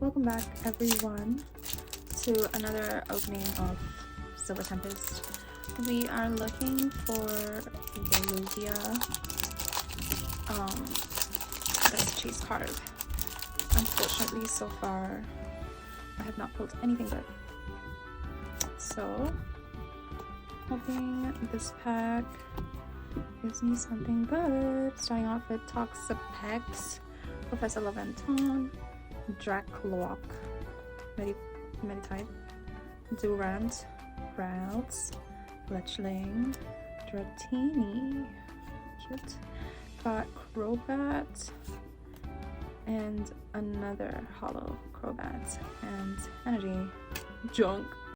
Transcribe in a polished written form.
Welcome back everyone to another opening of Silver Tempest. We are looking for the Lugia best chase card. Unfortunately, so far I have not pulled anything good. So hoping this pack gives me something good. Starting off with Toxapex, Professor Laventon, Dracloak, Meditite, Durant, Routes, Fletchling, Dratini, cute, got Crobat, and another Hollow Crobat, and Energy, Junk,